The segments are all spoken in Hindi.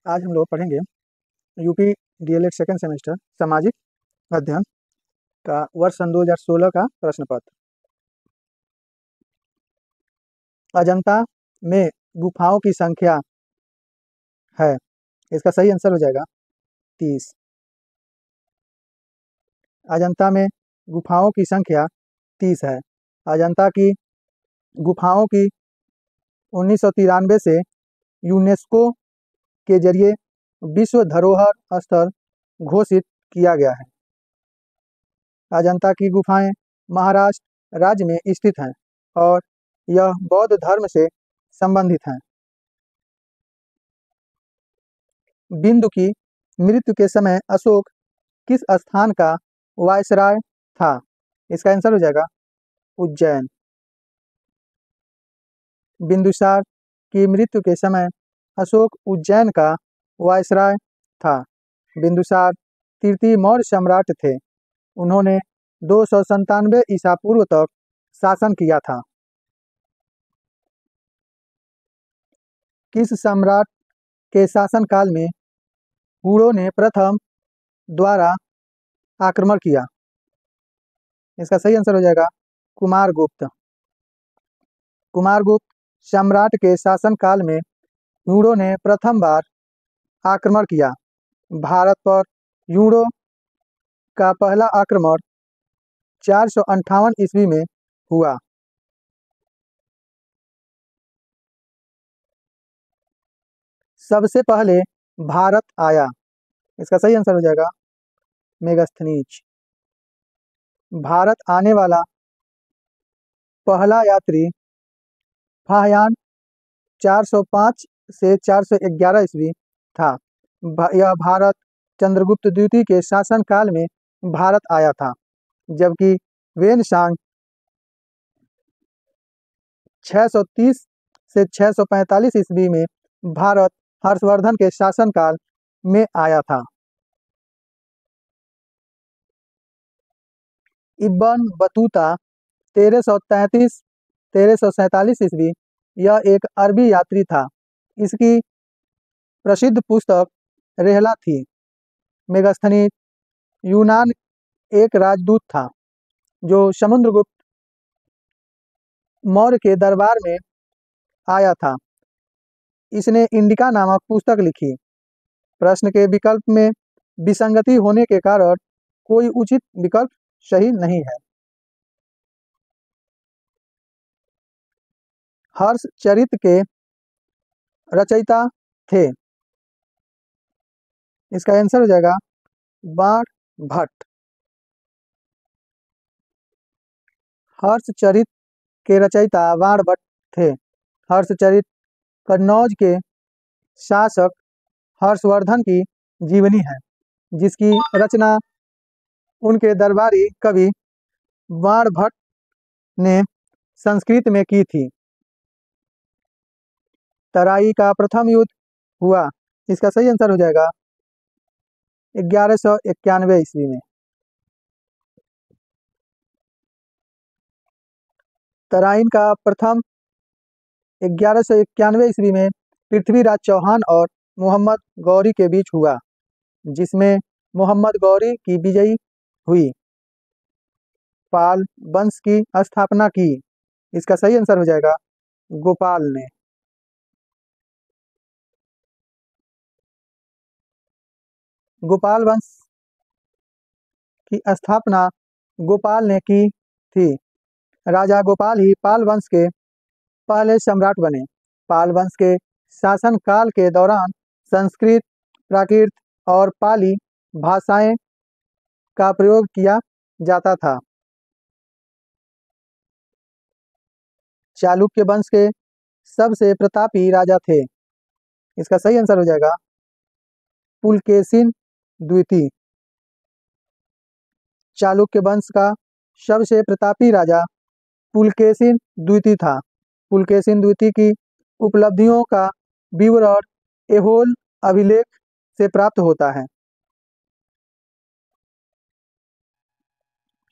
आज हम लोग पढ़ेंगे यूपी डीएलएड सेकेंड सेमेस्टर सामाजिक अध्ययन का वर्ष सन 2016 का प्रश्न पत्र। अजंता में गुफाओं की संख्या है, इसका सही आंसर हो जाएगा 30। अजंता में गुफाओं की संख्या 30 है। अजंता की गुफाओं की 1993 से यूनेस्को के जरिए विश्व धरोहर स्थल घोषित किया गया है। अजंता की गुफाएं महाराष्ट्र राज्य में स्थित हैं और यह बौद्ध धर्म से संबंधित हैं। बिंदु की मृत्यु के समय अशोक किस स्थान का वायसराय था? इसका आंसर हो जाएगा उज्जैन। बिंदुसार की मृत्यु के समय अशोक उज्जैन का वायसराय था। बिंदुसार तृतीय मौर्य सम्राट थे। उन्होंने 297 ईसा पूर्व तक शासन किया था। किस सम्राट के शासनकाल में हुणों ने प्रथम द्वारा आक्रमण किया? इसका सही आंसर हो जाएगा कुमारगुप्त। कुमारगुप्त सम्राट के शासनकाल में हुणों ने प्रथम बार आक्रमण किया। भारत पर हुणों का पहला आक्रमण 458 ईस्वी में हुआ। सबसे पहले भारत आया, इसका सही आंसर हो जाएगा मेगास्थनीज। भारत आने वाला पहला यात्री फाहयान 405 से 411 ईस्वी था। यह भारत चंद्रगुप्त द्वितीय के शासनकाल में भारत आया था, जबकि वेनसांग 630 से 645 ईस्वी में भारत हर्षवर्धन के शासनकाल में आया था। इब्न बतूता 1337 ईस्वी यह एक अरबी यात्री था। इसकी प्रसिद्ध पुस्तक रेहला थी। मेगास्थनीज यूनान एक राजदूत था जो समुद्रगुप्त मौर्य के दरबार में आया था। इसने इंडिका नामक पुस्तक लिखी। प्रश्न के विकल्प में विसंगति होने के कारण कोई उचित विकल्प सही नहीं है। हर्षचरित के रचयिता थे, इसका आंसर हो जाएगा बाणभट्ट। हर्षचरित के रचयिता बाणभट्ट थे। हर्षचरित कन्नौज के शासक हर्षवर्धन की जीवनी है, जिसकी रचना उनके दरबारी कवि बाणभट्ट ने संस्कृत में की थी। तराई का प्रथम युद्ध हुआ, इसका सही आंसर हो जाएगा 1191 ईस्वी में। तराइन का प्रथम 1191 ईस्वी में पृथ्वीराज चौहान और मोहम्मद गौरी के बीच हुआ, जिसमें मोहम्मद गौरी की विजयी हुई। पाल वंश की स्थापना की, इसका सही आंसर हो जाएगा गोपाल ने। गोपाल वंश की स्थापना गोपाल ने की थी। राजा गोपाल ही पाल वंश के पहले सम्राट बने। पाल वंश के शासनकाल के दौरान संस्कृत, प्राकृत और पाली भाषाएं का प्रयोग किया जाता था। चालुक्य वंश के सबसे प्रतापी राजा थे। इसका सही आंसर हो जाएगा पुलकेशिन द्वितीय। चालुक्य वंश का सबसे प्रतापी राजा पुलकेशिन द्वितीय था। पुलकेशिन द्वितीय की उपलब्धियों का विवरण ऐहोल अभिलेख से प्राप्त होता है।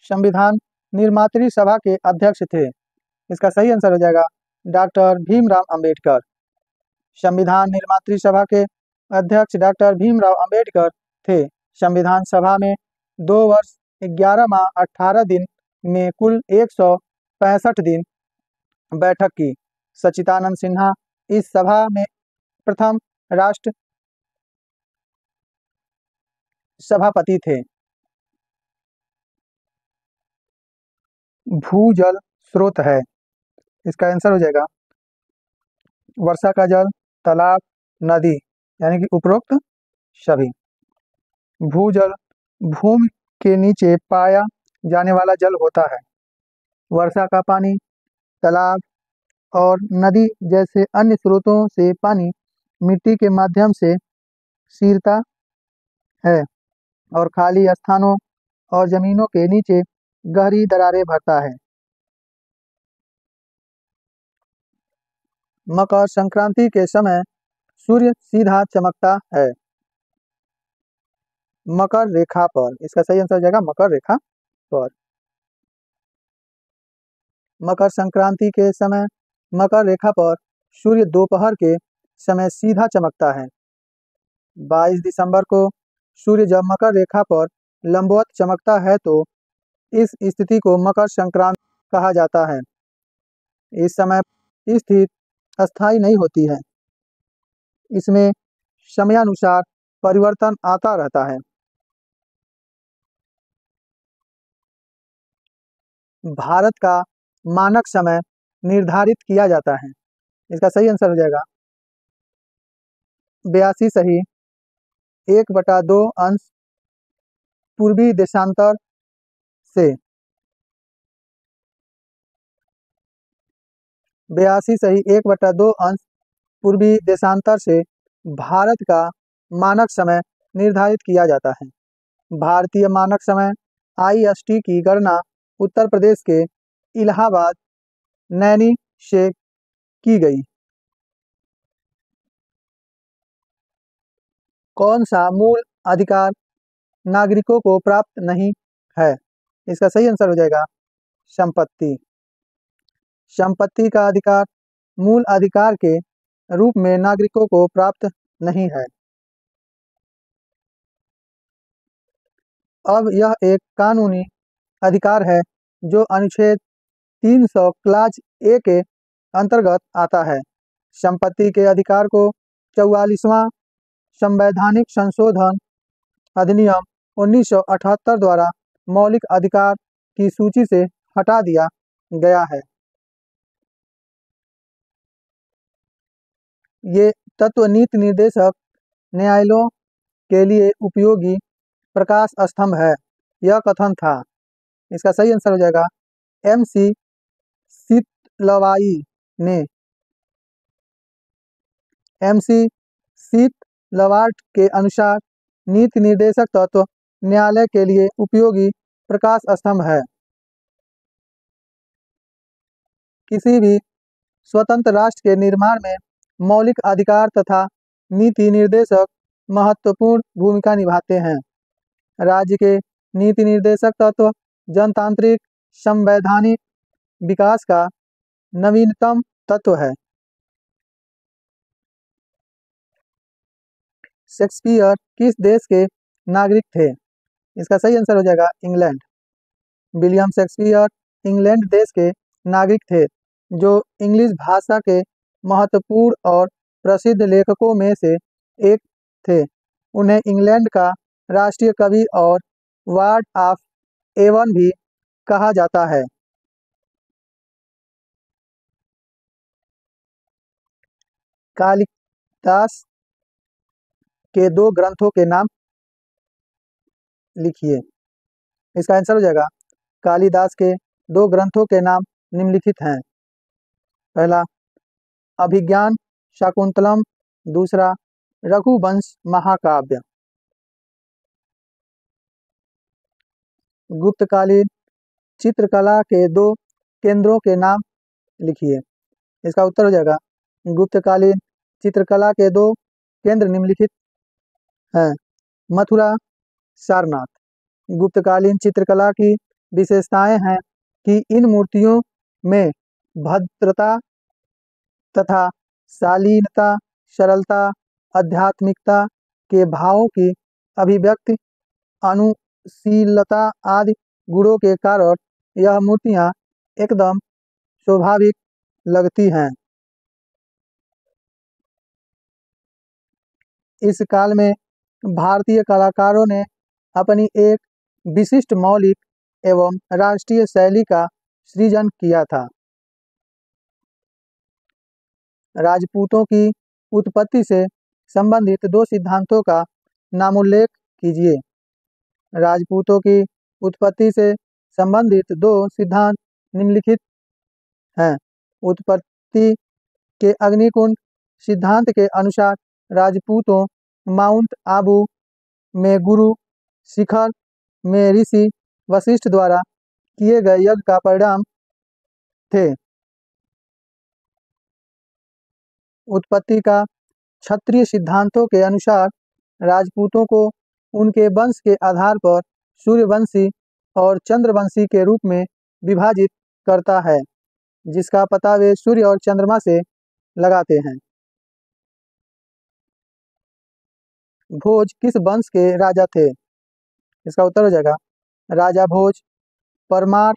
संविधान निर्मात्री सभा के अध्यक्ष थे। इसका सही आंसर हो जाएगा डॉक्टर भीमराव अंबेडकर। संविधान निर्मात्री सभा के अध्यक्ष डॉक्टर भीमराव अंबेडकर थे। संविधान सभा में 2 वर्ष 11 माह 18 दिन में कुल 165 दिन बैठक की। सच्चिदानंद सिन्हा इस सभा में प्रथम राष्ट्र सभापति थे। भूजल स्रोत है, इसका आंसर हो जाएगा वर्षा का जल, तालाब, नदी, यानी कि उपरोक्त सभी। भूजल भूमि के नीचे पाया जाने वाला जल होता है। वर्षा का पानी, तालाब और नदी जैसे अन्य स्रोतों से पानी मिट्टी के माध्यम से सीरता है और खाली स्थानों और जमीनों के नीचे गहरी दरारें भरता है। मकर संक्रांति के समय सूर्य सीधा चमकता है। मकर रेखा पर, इसका सही आंसर हो जाएगा मकर रेखा पर। मकर संक्रांति के समय मकर रेखा पर सूर्य दोपहर के समय सीधा चमकता है। 22 दिसंबर को सूर्य जब मकर रेखा पर लंबवत चमकता है तो इस स्थिति को मकर संक्रांति कहा जाता है। इस समय स्थिति अस्थायी नहीं होती है, इसमें समयानुसार परिवर्तन आता रहता है। भारत का मानक समय निर्धारित किया जाता है। इसका सही आंसर हो जाएगा 82 सही 1/2 अंश पूर्वी देशांतर से। 82 सही 1/2 अंश पूर्वी देशांतर से भारत का मानक समय निर्धारित किया जाता है। भारतीय मानक समय IST की गणना उत्तर प्रदेश के इलाहाबाद नैनी से की गई। कौन सा मूल अधिकार नागरिकों को प्राप्त नहीं है? इसका सही आंसर हो जाएगा संपत्ति। संपत्ति का अधिकार मूल अधिकार के रूप में नागरिकों को प्राप्त नहीं है। अब यह एक कानूनी अधिकार है जो अनुच्छेद 300 क्लाज ए के अंतर्गत आता है। संपत्ति के अधिकार को 44वां संवैधानिक संशोधन अधिनियम 1978 द्वारा मौलिक अधिकार की सूची से हटा दिया गया है। ये तत्व नीति निर्देशक न्यायालयों के लिए उपयोगी प्रकाश स्तंभ है। यह कथन था। इसका सही आंसर हो जाएगा MC सीतलवाई ने। MC सीतलवाट के अनुसार नीति निर्देशक तत्व न्यायालय के लिए उपयोगी प्रकाश स्तंभ है। किसी भी स्वतंत्र राष्ट्र के निर्माण में मौलिक अधिकार तथा नीति निर्देशक महत्वपूर्ण भूमिका निभाते हैं। राज्य के नीति निर्देशक तत्व जनतांत्रिक संवैधानिक विकास का नवीनतम तत्व है। शेक्सपियर किस देश के नागरिक थे? इसका सही आंसर हो जाएगा इंग्लैंड। विलियम शेक्सपियर इंग्लैंड देश के नागरिक थे जो इंग्लिश भाषा के महत्वपूर्ण और प्रसिद्ध लेखकों में से एक थे। उन्हें इंग्लैंड का राष्ट्रीय कवि और वार्ड ऑफ एवन भी कहा जाता है। कालिदास के 2 ग्रंथों के नाम लिखिए। इसका आंसर हो जाएगा कालिदास के 2 ग्रंथों के नाम निम्नलिखित हैं। पहला अभिज्ञान शाकुंतलम, दूसरा रघुवंश महाकाव्य। गुप्तकालीन चित्रकला के 2 केंद्रों के नाम लिखिए। इसका उत्तर हो जाएगा गुप्तकालीन चित्रकला के 2 केंद्र निम्नलिखित हैं। मथुरा, सारनाथ। गुप्तकालीन चित्रकला की विशेषताएं हैं कि इन मूर्तियों में भद्रता तथा शालीनता, सरलता आध्यात्मिकता के भावों की अभिव्यक्ति, अनुशीलता आदि गुणों के कारण यह मूर्तियाँ एकदम स्वाभाविक लगती हैं। इस काल में भारतीय कलाकारों ने अपनी एक विशिष्ट मौलिक एवं राष्ट्रीय शैली का सृजन किया था। राजपूतों की उत्पत्ति से संबंधित दो सिद्धांतों का नामोल्लेख कीजिए। राजपूतों की उत्पत्ति से संबंधित दो सिद्धांत निम्नलिखित हैं। उत्पत्ति के अग्निकुंड सिद्धांत के अनुसार राजपूतों माउंट आबू में गुरु, शिखर में ऋषि वशिष्ठ द्वारा किए गए यज्ञ का परिणाम थे। उत्पत्ति का क्षत्रिय सिद्धांतों के अनुसार राजपूतों को उनके वंश के आधार पर सूर्यवंशी और चंद्रवंशी के रूप में विभाजित करता है, जिसका पता वे सूर्य और चंद्रमा से लगाते हैं। भोज किस वंश के राजा थे? इसका उत्तर हो जाएगा राजा भोज परमार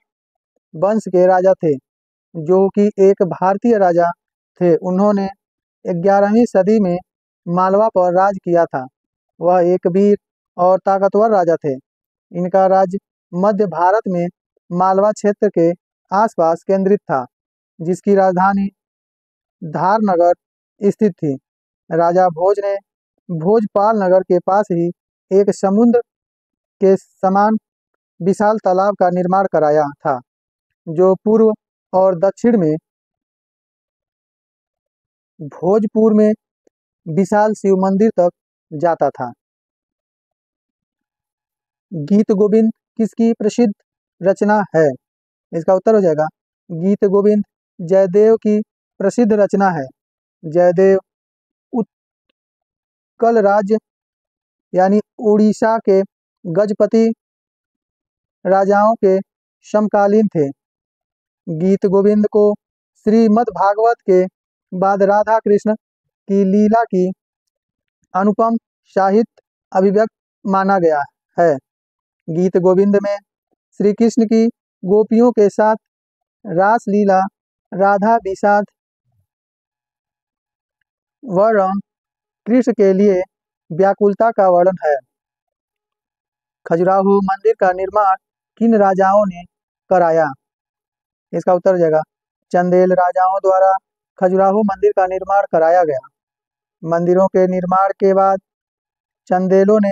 वंश के राजा थे, जो कि एक भारतीय राजा थे। उन्होंने 11वीं सदी में मालवा पर राज किया था। वह एक वीर और ताकतवर राजा थे। इनका राज्य मध्य भारत में मालवा क्षेत्र के आसपास केंद्रित था, जिसकी राजधानी धारनगर स्थित थी। राजा भोज ने भोजपाल नगर के पास ही एक समुद्र के समान विशाल तालाब का निर्माण कराया था, जो पूर्व और दक्षिण में भोजपुर में विशाल शिव मंदिर तक जाता था। गीत गोविंद किसकी प्रसिद्ध रचना है? इसका उत्तर हो जाएगा गीत गोविंद जयदेव की प्रसिद्ध रचना है। जयदेव उत्कल राज्य यानी उड़ीसा के गजपति राजाओं के समकालीन थे। गीत गोविंद को श्रीमद् भागवत के बाद राधा कृष्ण की लीला की अनुपम साहित्य अभिव्यक्ति माना गया है। गीत गोविंद में श्री कृष्ण की गोपियों के साथ रास लीला, राधा विषाद वर्णन, कृष्ण के लिए व्याकुलता का वर्णन है। खजुराहो मंदिर का निर्माण किन राजाओं ने कराया? इसका उत्तर हो जाएगा चंदेल राजाओं द्वारा खजुराहो मंदिर का निर्माण कराया गया। मंदिरों के निर्माण के बाद चंदेलों ने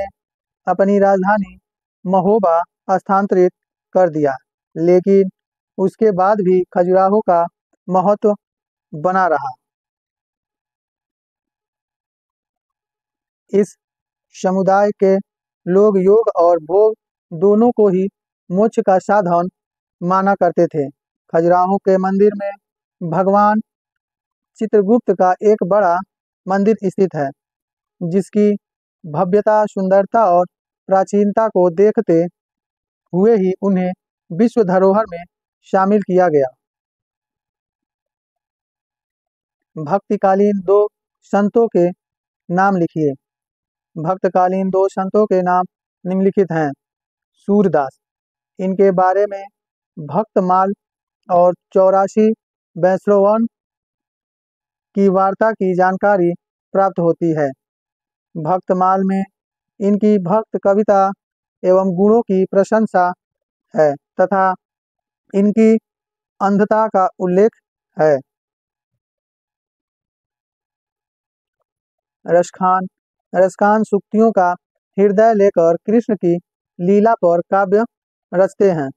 अपनी राजधानी महोबा स्थानांतरित कर दिया, लेकिन उसके बाद भी खजुराहो का महत्व बना रहा। इस समुदाय के लोग योग और भोग दोनों को ही मोक्ष का साधन माना करते थे। खजुराहो के मंदिर में भगवान चित्रगुप्त का एक बड़ा मंदिर स्थित है, जिसकी भव्यता, सुंदरता और प्राचीनता को देखते हुए ही उन्हें विश्व धरोहर में शामिल किया गया। भक्तिकालीन दो संतों के नाम लिखिए। भक्तकालीन दो संतों के नाम निम्नलिखित हैं। सूरदास, इनके बारे में भक्तमाल और 84 वैष्णवन की वार्ता की जानकारी प्राप्त होती है। भक्तमाल में इनकी भक्त कविता एवं गुणों की प्रशंसा है तथा इनकी अंधता का उल्लेख है। रसखान, रसखान सूक्तियों का हृदय लेकर कृष्ण की लीला पर काव्य रचते हैं।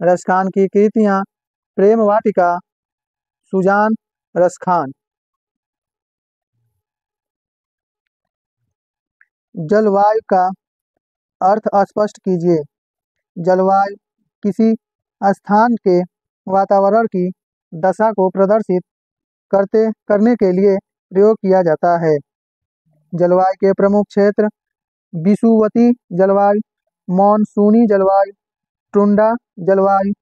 रसखान की कृतियां प्रेम वाटिका, सुजान रसखान। जलवायु का अर्थ स्पष्ट कीजिए। जलवायु किसी स्थान के वातावरण की दशा को प्रदर्शित करने के लिए प्रयोग किया जाता है। जलवायु के प्रमुख क्षेत्र विषुवती जलवायु, मानसूनी जलवायु, टुंड्रा जलवायु,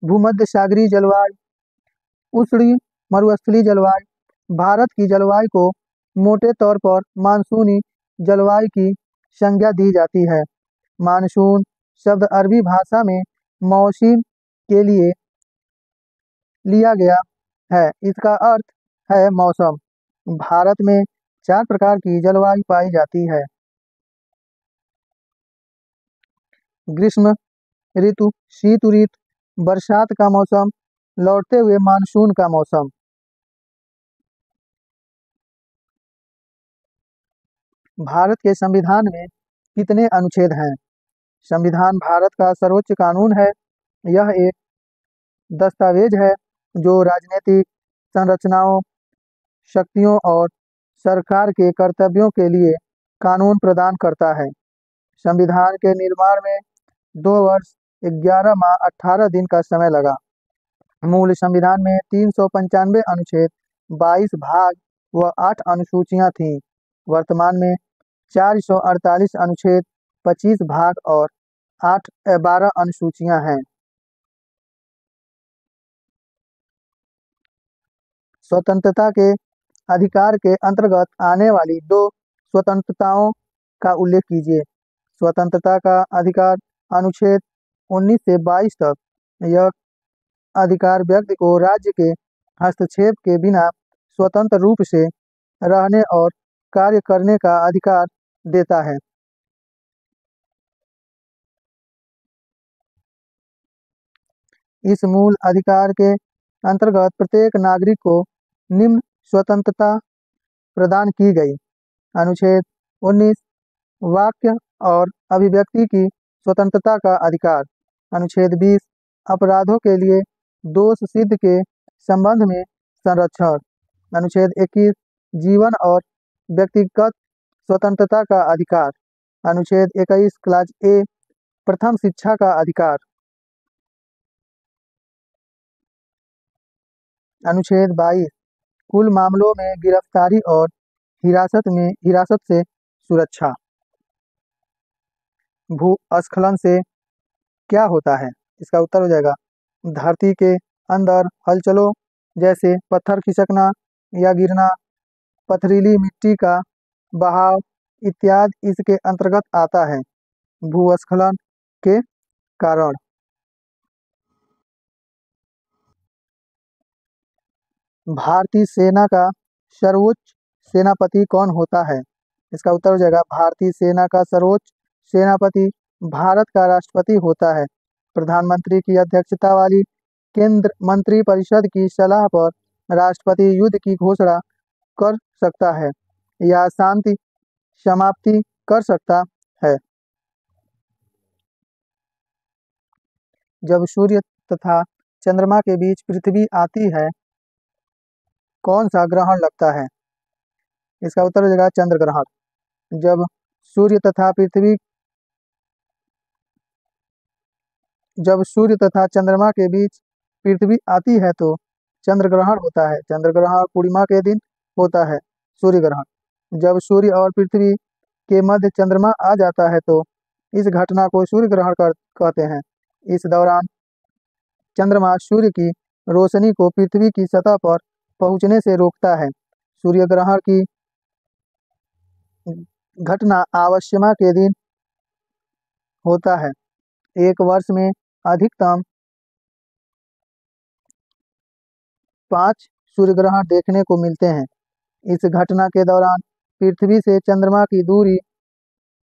भूमध्य सागरीय जलवायु, उष्ण मरुस्थलीय जलवायु, भारत की जलवायु को मोटे तौर पर मानसूनी जलवायु की संज्ञा दी जाती है। मानसून शब्द अरबी भाषा में मौसम के लिए लिया गया है। इसका अर्थ है मौसम। भारत में 4 प्रकार की जलवायु पाई जाती है। ग्रीष्म ऋतु, शीत ऋतु, बरसात का मौसम, लौटते हुए मानसून का मौसम। भारत के संविधान में कितने अनुच्छेद हैं? संविधान भारत का सर्वोच्च कानून है। यह एक दस्तावेज है जो राजनीतिक संरचनाओं, शक्तियों और सरकार के कर्तव्यों के लिए कानून प्रदान करता है। संविधान के निर्माण में 2 वर्ष 11 माह 18 दिन का समय लगा। मूल संविधान में 395 अनुच्छेद, 22 भाग व 8 अनुसूचियां थीं। वर्तमान में 448 अनुच्छेद, 25 भाग और 12 अनुसूचियां हैं। स्वतंत्रता के अधिकार के अंतर्गत आने वाली 2 स्वतंत्रताओं का उल्लेख कीजिए। स्वतंत्रता का अधिकार अनुच्छेद 19 से 22 तक। यह अधिकार व्यक्ति को राज्य के हस्तक्षेप के बिना स्वतंत्र रूप से रहने और कार्य करने का अधिकार देता है। इस मूल अधिकार के अंतर्गत प्रत्येक नागरिक को निम्न स्वतंत्रता प्रदान की गई। अनुच्छेद 19 वाक्य और अभिव्यक्ति की स्वतंत्रता का अधिकार। अनुच्छेद 20 अपराधों के लिए दोष सिद्ध के संबंध में संरक्षण। अनुच्छेद 21 जीवन और व्यक्तिगत स्वतंत्रता का अधिकार। अनुच्छेद 21 क्लास ए प्रथम शिक्षा का अधिकार। अनुच्छेद 22 कुल मामलों में गिरफ्तारी और हिरासत से सुरक्षा। भूस्खलन से क्या होता है? इसका उत्तर हो जाएगा धरती के अंदर हलचलों जैसे पत्थर खिसकना या गिरना, पथरीली मिट्टी का बहाव इत्यादि इसके अंतर्गत आता है। भूस्खलन के कारण भारतीय सेना का सर्वोच्च सेनापति कौन होता है? इसका उत्तर हो जाएगा भारतीय सेना का सर्वोच्च सेनापति भारत का राष्ट्रपति होता है। प्रधानमंत्री की अध्यक्षता वाली केंद्र मंत्रिपरिषद की सलाह पर राष्ट्रपति युद्ध की घोषणा कर सकता है या शांति समाप्ति कर सकता है। जब सूर्य तथा चंद्रमा के बीच पृथ्वी आती है, कौन सा ग्रहण लगता है? इसका उत्तर हो जाएगा चंद्र ग्रहण। जब सूर्य तथा चंद्रमा के बीच पृथ्वी आती है तो चंद्र ग्रहण होता है। चंद्र ग्रहण पूर्णिमा के दिन होता है। सूर्य ग्रहण जब सूर्य और पृथ्वी के मध्य चंद्रमा आ जाता है तो इस घटना को सूर्य ग्रहण कहते हैं। इस दौरान चंद्रमा सूर्य की रोशनी को पृथ्वी की सतह पर पहुंचने से रोकता है। सूर्य ग्रहण की घटना आवस्यमा के दिन होता है। एक वर्ष में अधिकतम 5 सूर्य ग्रहण देखने को मिलते हैं। इस घटना के दौरान पृथ्वी से चंद्रमा की दूरी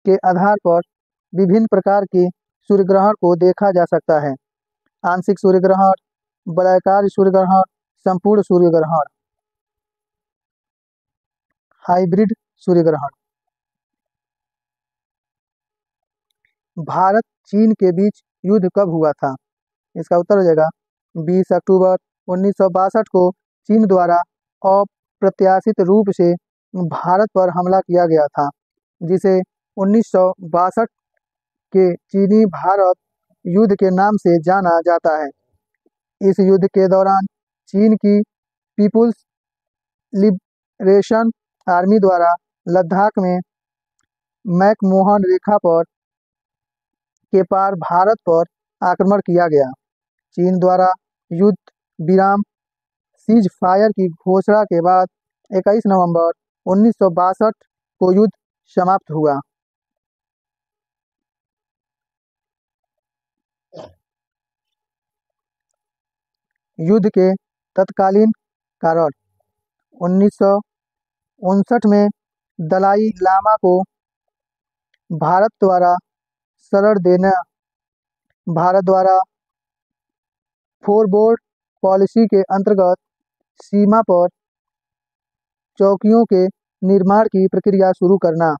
के आधार पर विभिन्न प्रकार के सूर्य ग्रहण को देखा जा सकता है। आंशिक सूर्य ग्रहण, वलयाकार सूर्य ग्रहण, संपूर्ण सूर्य ग्रहण, हाइब्रिड सूर्य ग्रहण। भारत चीन के बीच युद्ध कब हुआ था? इसका उत्तर हो जाएगा 20 अक्टूबर 1962 को चीन द्वारा अप्रत्याशित रूप से भारत पर हमला किया गया था, जिसे 1962 के चीनी भारत युद्ध के नाम से जाना जाता है। इस युद्ध के दौरान चीन की पीपुल्स लिबरेशन आर्मी द्वारा लद्दाख में मैकमोहन रेखा पर के पार भारत पर आक्रमण किया गया। चीन द्वारा युद्ध विराम सीज फायर की घोषणा के बाद 21 नवंबर 1962 को युद्ध समाप्त हुआ। युद्ध के तत्कालीन कारण 1959 में दलाई लामा को भारत द्वारा शरण देना, भारत द्वारा फोरबोर्ड पॉलिसी के अंतर्गत सीमा पर चौकियों के निर्माण की प्रक्रिया शुरू करना,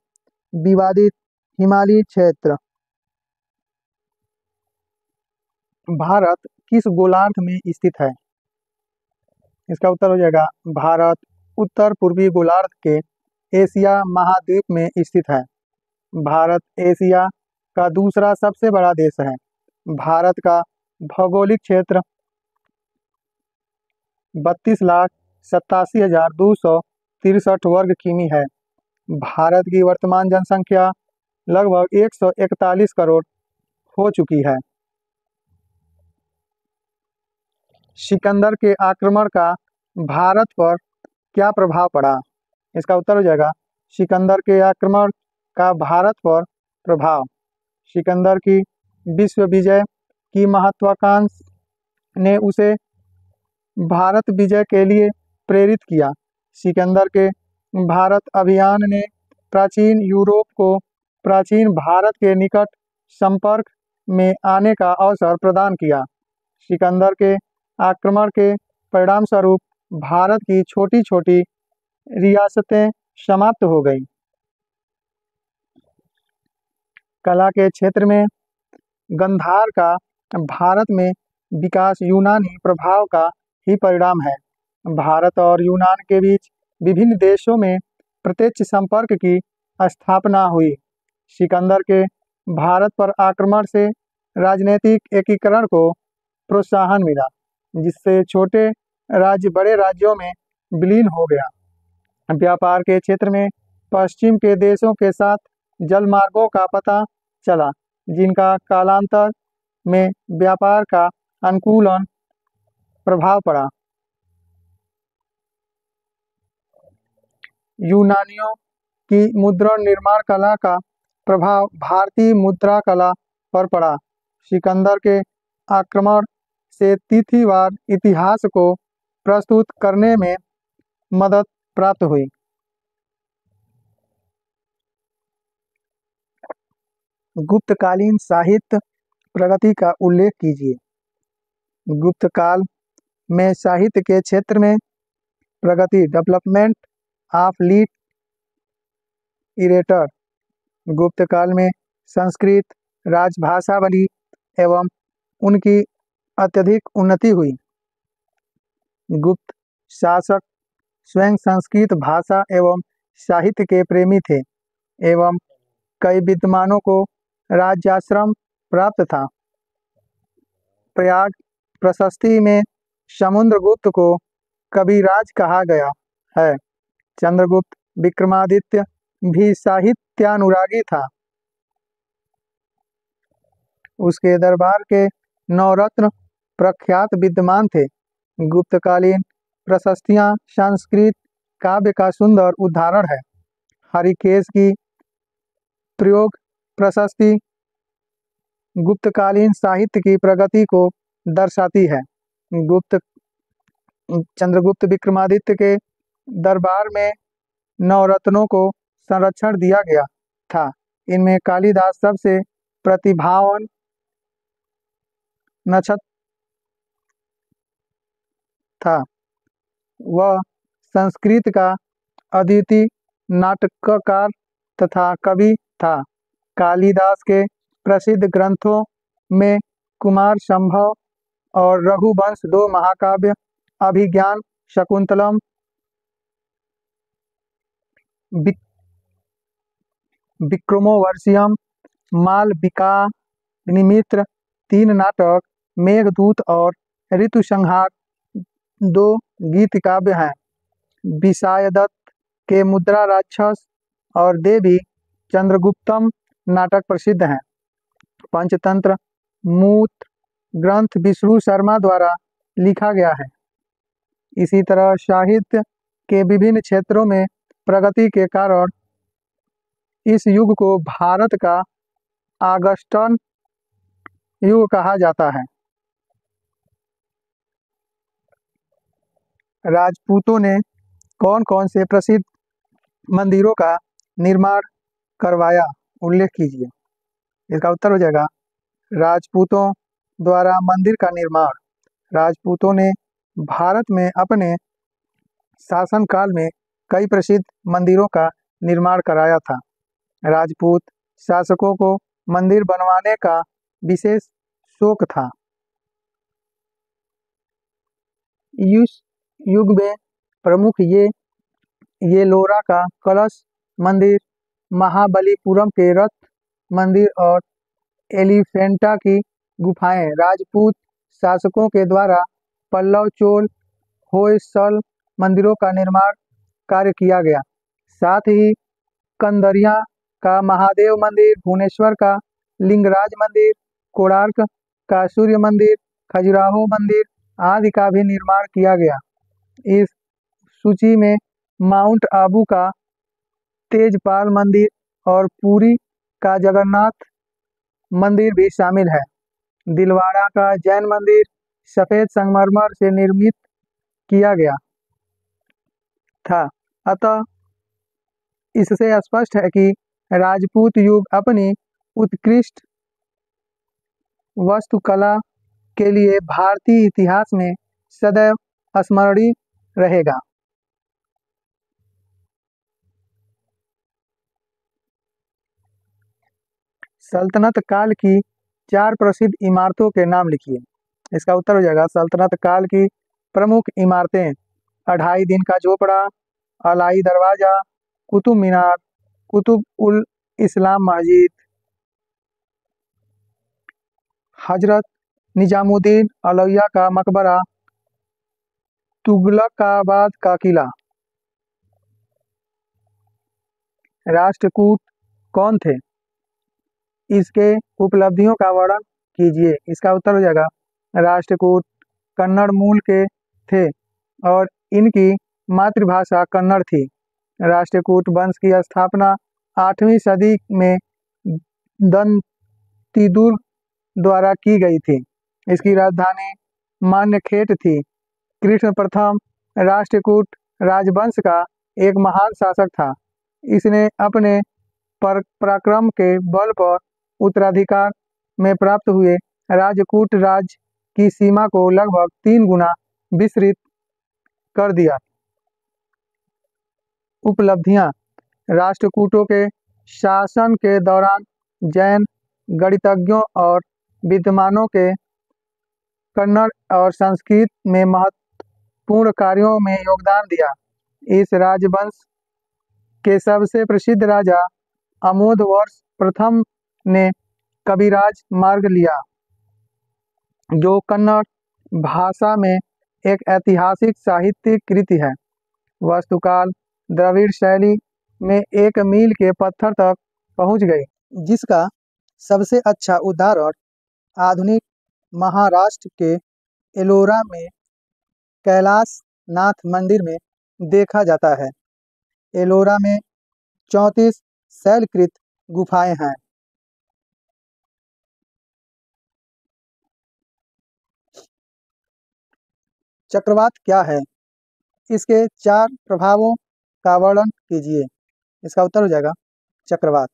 विवादित हिमालयी क्षेत्र। भारत किस गोलार्ध में स्थित है? इसका उत्तर हो जाएगा भारत उत्तर पूर्वी गोलार्ध के एशिया महाद्वीप में स्थित है। भारत एशिया का दूसरा सबसे बड़ा देश है। भारत का भौगोलिक क्षेत्र 32,87,263 वर्ग किमी है। भारत की वर्तमान जनसंख्या लगभग 141 करोड़ हो चुकी है। सिकंदर के आक्रमण का भारत पर क्या प्रभाव पड़ा? इसका उत्तर हो जाएगा सिकंदर के आक्रमण का भारत पर प्रभाव। सिकंदर की विश्व विजय की महत्वाकांक्षा ने उसे भारत विजय के लिए प्रेरित किया। सिकंदर के भारत अभियान ने प्राचीन यूरोप को प्राचीन भारत के निकट संपर्क में आने का अवसर प्रदान किया। सिकंदर के आक्रमण के परिणामस्वरूप भारत की छोटी छोटी रियासतें समाप्त हो गईं। कला के क्षेत्र में गंधार का भारत में विकास यूनानी प्रभाव का ही परिणाम है। भारत और यूनान के बीच विभिन्न देशों में प्रत्यक्ष संपर्क की स्थापना हुई। सिकंदर के भारत पर आक्रमण से राजनीतिक एकीकरण को प्रोत्साहन मिला, जिससे छोटे राज्य बड़े राज्यों में विलीन हो गया। व्यापार के क्षेत्र में पश्चिम के देशों के साथ जलमार्गों का पता चला, जिनका कालांतर में व्यापार का अनुकूलन प्रभाव पड़ा। यूनानियों की मुद्रण निर्माण कला का प्रभाव भारतीय मुद्रा कला पर पड़ा। सिकंदर के आक्रमण से तिथिवार इतिहास को प्रस्तुत करने में मदद प्राप्त हुई। गुप्तकालीन साहित्य प्रगति का उल्लेख कीजिए। गुप्त काल में साहित्य के क्षेत्र में प्रगति, डेवलपमेंट ऑफ लिटरेचर। गुप्त काल में संस्कृत राजभाषा बनी एवं उनकी अत्यधिक उन्नति हुई। गुप्त शासक स्वयं संस्कृत भाषा एवं साहित्य के प्रेमी थे एवं कई विद्वानों को राज्याश्रम प्राप्त था। प्रयाग प्रशस्ति में समुद्रगुप्त को कविराज कहा गया है। चंद्रगुप्त विक्रमादित्य भी साहित्यानुरागी था। उसके दरबार के नवरत्न प्रख्यात विद्वान थे। गुप्तकालीन प्रशस्तियां संस्कृत काव्य का सुंदर उदाहरण है। हरिकेश की प्रयोग प्रशस्ति गुप्तकालीन साहित्य की प्रगति को दर्शाती है। चंद्रगुप्त विक्रमादित्य के दरबार में नवरत्नों को संरक्षण दिया गया था। इनमें कालिदास सबसे प्रतिभावान नक्षत्र था। वह संस्कृत का अद्वितीय नाटककार तथा कवि था। कालिदास के प्रसिद्ध ग्रंथों में कुमार संभव और रघुवंश दो महाकाव्य, अभिज्ञान शकुंतलम, विक्रमोर्वशीयम, मालविकाग्निमित्र तीन नाटक, मेघदूत और ऋतुसंहार दो गीत काव्य हैं। विशायदत्त के मुद्रा राक्षस और देवी चंद्रगुप्तम नाटक प्रसिद्ध हैं। पंचतंत्र मूत्र ग्रंथ विष्णु शर्मा द्वारा लिखा गया है। इसी तरह साहित्य के विभिन्न क्षेत्रों में प्रगति के कारण इस युग को भारत का ऑगस्टन युग कहा जाता है। राजपूतों ने कौन कौन से प्रसिद्ध मंदिरों का निर्माण करवाया, उल्लेख कीजिए। इसका उत्तर हो जाएगा राजपूतों द्वारा मंदिर का निर्माण। राजपूतों ने भारत में अपने शासनकाल में कई प्रसिद्ध मंदिरों का निर्माण कराया था। राजपूत शासकों को मंदिर बनवाने का विशेष शौक था। इस युग में प्रमुख येलोरा का कलश मंदिर, महाबलीपुरम के रथ मंदिर और एलिफेंटा की गुफाएं राजपूत शासकों के द्वारा पल्लव, चोल, होयसल मंदिरों का निर्माण कार्य किया गया। साथ ही कंदरिया का महादेव मंदिर, भुवनेश्वर का लिंगराज मंदिर, कोणार्क का सूर्य मंदिर, खजुराहो मंदिर आदि का भी निर्माण किया गया। इस सूची में माउंट आबू का तेजपाल मंदिर और पुरी का जगन्नाथ मंदिर भी शामिल है। दिलवाड़ा का जैन मंदिर सफेद संगमरमर से निर्मित किया गया था। अतः इससे स्पष्ट है कि राजपूत युग अपनी उत्कृष्ट वास्तुकला के लिए भारतीय इतिहास में सदैव स्मरणीय रहेगा। सल्तनत काल की 4 प्रसिद्ध इमारतों के नाम लिखिए। इसका उत्तर हो जाएगा सल्तनत काल की प्रमुख इमारतें 2.5 दिन का झोपड़ा, अलाई दरवाजा, कुतुब मीनार, कुतुब उल इस्लाम मस्जिद, हजरत निजामुद्दीन औलिया का मकबरा, तुगलकाबाद का किला। राष्ट्रकूट कौन थे? इसके उपलब्धियों का वर्णन कीजिए। इसका उत्तर हो जाएगा राष्ट्रकूट कन्नड़ मूल के थे और इनकी मातृभाषा कन्नड़ थी। राष्ट्रकूट वंश की स्थापना 8वीं सदी में दंतिदुर्ग द्वारा की गई थी। इसकी राजधानी मान्यखेट थी। कृष्ण प्रथम राष्ट्रकूट राजवंश का एक महान शासक था। इसने अपने पराक्रम के बल पर उत्तराधिकार में प्राप्त हुए राजकूट राज्य की सीमा को लगभग 3 गुना विस्तृत कर दिया। उपलब्धियां: राष्ट्रकूटों के शासन के दौरान जैन गणितज्ञों और विद्वानों के कन्नड़ और संस्कृत में महत्वपूर्ण कार्यों में योगदान दिया। इस राजवंश के सबसे प्रसिद्ध राजा अमोधवर्ष प्रथम ने कविराज मार्ग लिया, जो कन्नड़ भाषा में एक ऐतिहासिक साहित्यिक कृति है। वास्तुकाल द्रविड़ शैली में 1 मील के पत्थर तक पहुंच गई, जिसका सबसे अच्छा उदाहरण आधुनिक महाराष्ट्र के एलोरा में कैलाश नाथ मंदिर में देखा जाता है। एलोरा में 34 शैलकृत गुफाएं हैं। चक्रवात क्या है? इसके 4 प्रभावों का वर्णन कीजिए। इसका उत्तर हो जाएगा चक्रवात।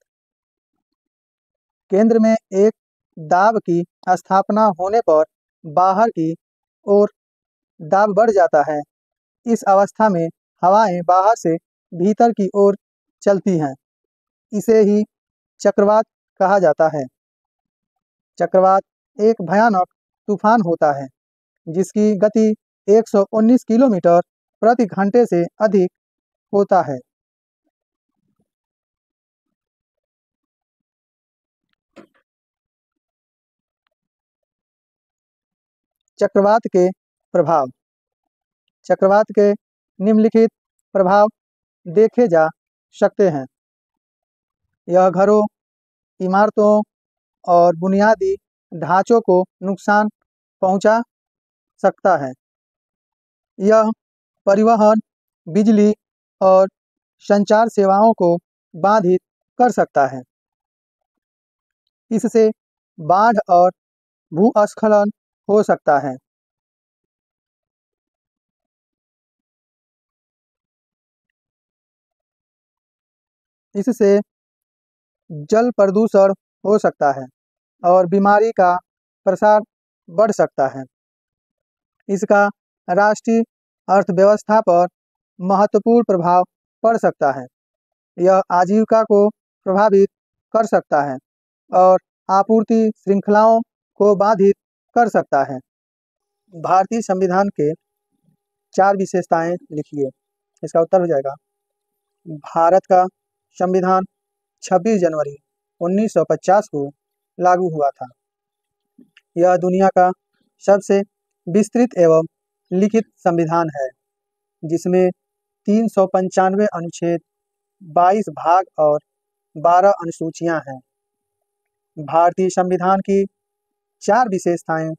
केंद्र में एक दाब की स्थापना होने पर बाहर की ओर दाब बढ़ जाता है। इस अवस्था में हवाएं बाहर से भीतर की ओर चलती हैं। इसे ही चक्रवात कहा जाता है। चक्रवात एक भयानक तूफान होता है जिसकी गति 119 किलोमीटर प्रति घंटे से अधिक होता है। चक्रवात के प्रभाव। चक्रवात के निम्नलिखित प्रभाव देखे जा सकते हैं। यह घरों, इमारतों और बुनियादी ढांचों को नुकसान पहुंचा सकता है। यह परिवहन, बिजली और संचार सेवाओं को बाधित कर सकता है। इससे बाढ़ और भूस्खलन हो सकता है। इससे जल प्रदूषण हो सकता है और बीमारी का प्रसार बढ़ सकता है। इसका राष्ट्रीय अर्थव्यवस्था पर महत्वपूर्ण प्रभाव पड़ सकता है। यह आजीविका को प्रभावित कर सकता है और आपूर्ति श्रृंखलाओं को बाधित कर सकता है। भारतीय संविधान के 4 विशेषताएं लिखिए। इसका उत्तर हो जाएगा, भारत का संविधान 26 जनवरी 1950 को लागू हुआ था। यह दुनिया का सबसे विस्तृत एवं लिखित संविधान है, जिसमें 395 अनुच्छेद, 22 भाग और 12 अनुसूचियां हैं। भारतीय संविधान की 4 विशेषताएं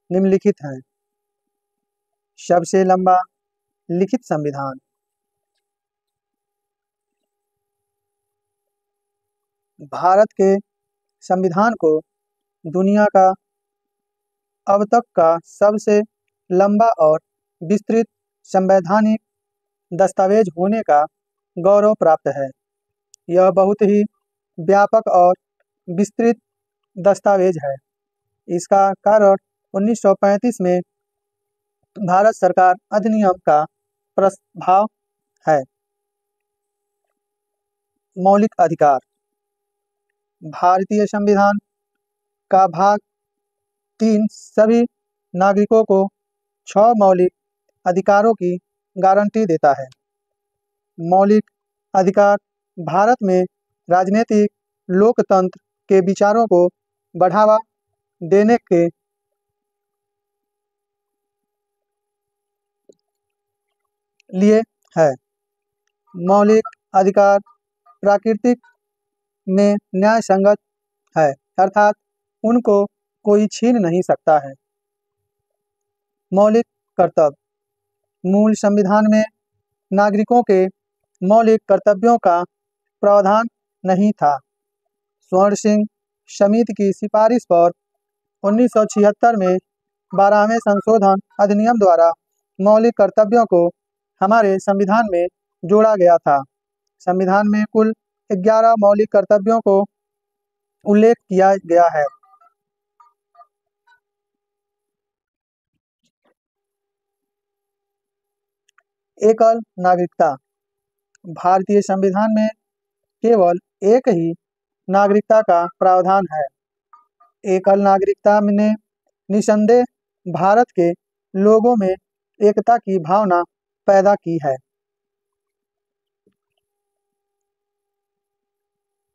निम्नलिखित हैं। सबसे लंबा लिखित संविधान, भारत के संविधान को दुनिया का अब तक का सबसे लंबा और विस्तृत संवैधानिक दस्तावेज होने का गौरव प्राप्त है। यह बहुत ही व्यापक और विस्तृत दस्तावेज है। इसका कारण 1935 में भारत सरकार अधिनियम का प्रभाव है। मौलिक अधिकार, भारतीय संविधान का भाग 3 सभी नागरिकों को 6 मौलिक अधिकारों की गारंटी देता है। मौलिक अधिकार भारत में राजनीतिक लोकतंत्र के विचारों को बढ़ावा देने के लिए है। मौलिक अधिकार प्राकृतिक में न्याय संगत है, अर्थात उनको कोई छीन नहीं सकता है। मौलिक कर्तव्य, मूल संविधान में नागरिकों के मौलिक कर्तव्यों का प्रावधान नहीं था। स्वर्ण सिंह समिति की सिफारिश पर 1976 में 12वें संशोधन अधिनियम द्वारा मौलिक कर्तव्यों को हमारे संविधान में जोड़ा गया था। संविधान में कुल 11 मौलिक कर्तव्यों को उल्लेख किया गया है। एकल नागरिकता, भारतीय संविधान में केवल एक ही नागरिकता का प्रावधान है। एकल नागरिकता ने निसंदेह भारत के लोगों में एकता की भावना पैदा की है।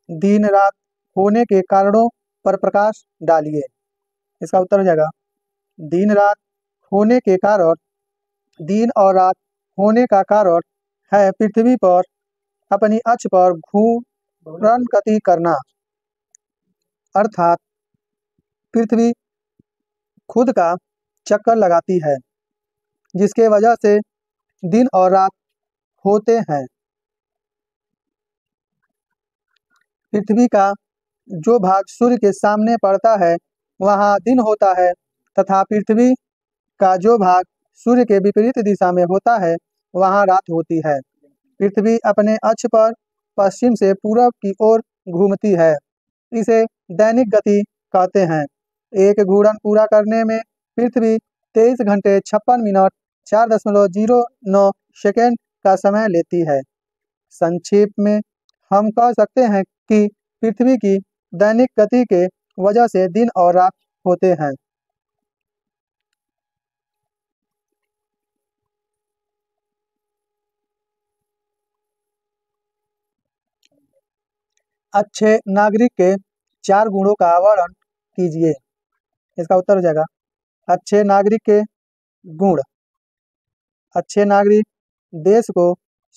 दिन रात होने के कारणों पर प्रकाश डालिए। इसका उत्तर हो जाएगा, दिन रात होने के कारण, दिन और रात होने का कारण है पृथ्वी पर अपनी अक्ष पर घूर्णन गति करना, अर्थात पृथ्वी खुद का चक्कर लगाती है, जिसके वजह से दिन और रात होते हैं। पृथ्वी का जो भाग सूर्य के सामने पड़ता है वहाँ दिन होता है, तथा पृथ्वी का जो भाग सूर्य के विपरीत दिशा में होता है वहाँ रात होती है। पृथ्वी अपने अक्ष पर पश्चिम से पूरब की ओर घूमती है। इसे दैनिक गति कहते हैं। एक घूर्णन पूरा करने में पृथ्वी 23 घंटे 56 मिनट 4.09 सेकेंड का समय लेती है। संक्षेप में हम कह सकते हैं कि पृथ्वी की दैनिक गति के वजह से दिन और रात होते हैं। अच्छे नागरिक के 4 गुणों का वर्णन कीजिए। इसका उत्तर हो जाएगा, अच्छे नागरिक के गुण। अच्छे नागरिक देश को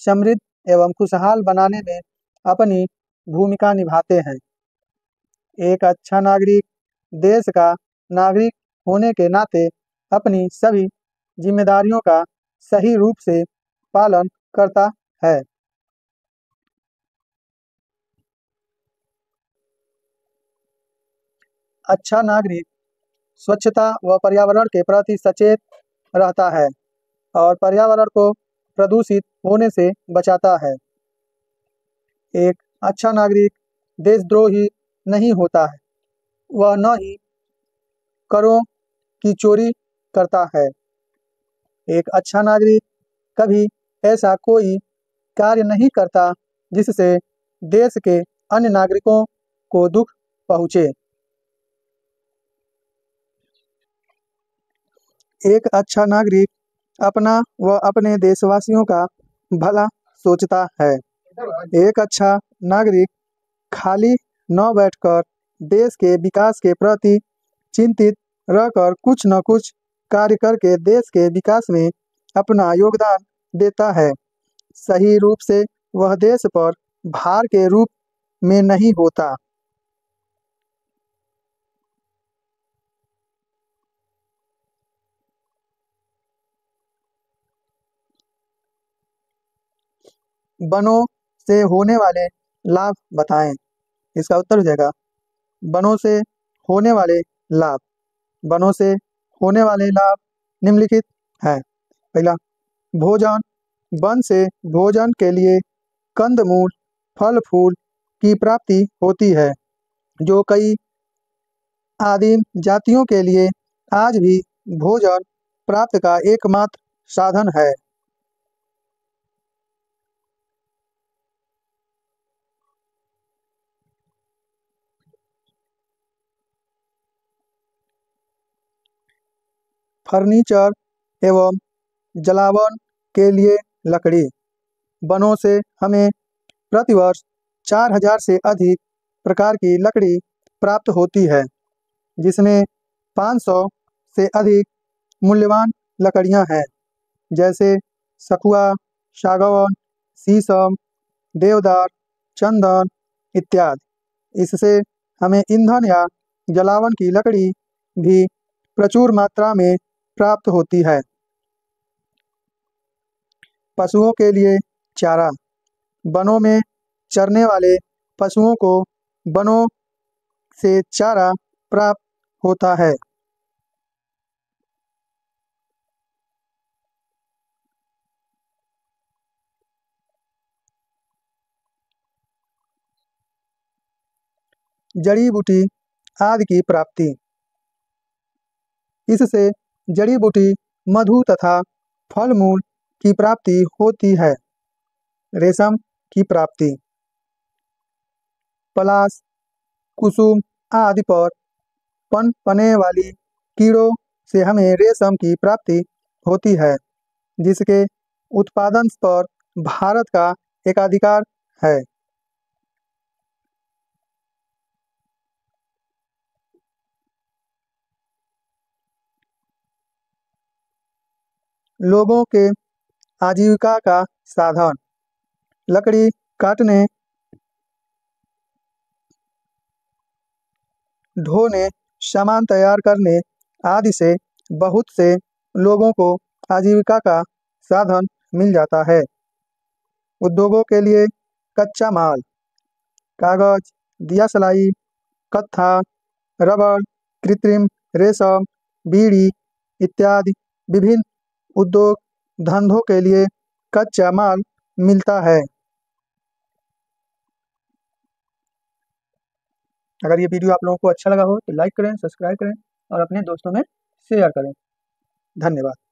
समृद्ध एवं खुशहाल बनाने में अपनी भूमिका निभाते हैं। एक अच्छा नागरिक देश का नागरिक होने के नाते अपनी सभी जिम्मेदारियों का सही रूप से पालन करता है। अच्छा नागरिक स्वच्छता व पर्यावरण के प्रति सचेत रहता है और पर्यावरण को प्रदूषित होने से बचाता है। एक अच्छा नागरिक देशद्रोही नहीं होता है, वह न ही करों की चोरी करता है। एक अच्छा नागरिक कभी ऐसा कोई कार्य नहीं करता जिससे देश के अन्य नागरिकों को दुख पहुँचे। एक अच्छा नागरिक अपना व अपने देशवासियों का भला सोचता है। एक अच्छा नागरिक खाली न बैठकर देश के विकास के प्रति चिंतित रहकर कुछ न कुछ कार्य करके देश के विकास में अपना योगदान देता है। सही रूप से वह देश पर भार के रूप में नहीं होता। वनों से होने वाले लाभ बताएं। इसका उत्तर हो जाएगा वनों से होने वाले लाभ। वनों से होने वाले लाभ निम्नलिखित हैं। पहला, भोजन। वन से भोजन के लिए कंदमूल, फल फूल की प्राप्ति होती है, जो कई आदिम जातियों के लिए आज भी भोजन प्राप्त का एकमात्र साधन है। फर्नीचर एवं जलावन के लिए लकड़ी। वनों से हमें प्रतिवर्ष 4000 से अधिक प्रकार की लकड़ी प्राप्त होती है, जिसमें 500 से अधिक मूल्यवान लकड़ियां हैं, जैसे सखुआ, सागौन, शीशम, देवदार, चंदन इत्यादि। इससे हमें ईंधन या जलावन की लकड़ी भी प्रचुर मात्रा में प्राप्त होती है। पशुओं के लिए चारा। वनों में चरने वाले पशुओं को वनों से चारा प्राप्त होता है। जड़ी बूटी आदि की प्राप्ति। इससे जड़ी बूटी, मधु तथा फल मूल की प्राप्ति होती है। रेशम की प्राप्ति। पलाश, कुसुम आदि पर पनपने वाली कीड़ों से हमें रेशम की प्राप्ति होती है, जिसके उत्पादन पर भारत का एकाधिकार है। लोगों के आजीविका का साधन। लकड़ी काटने, ढोने, सामान तैयार करने आदि से बहुत से लोगों को आजीविका का साधन मिल जाता है। उद्योगों के लिए कच्चा माल, कागज, दिया सलाई, कत्था, रबर, कृत्रिम रेशम, बीड़ी इत्यादि विभिन्न उद्योग धंधों के लिए कच्चा माल मिलता है। अगर ये वीडियो आप लोगों को अच्छा लगा हो तो लाइक करें, सब्सक्राइब करें और अपने दोस्तों में शेयर करें। धन्यवाद।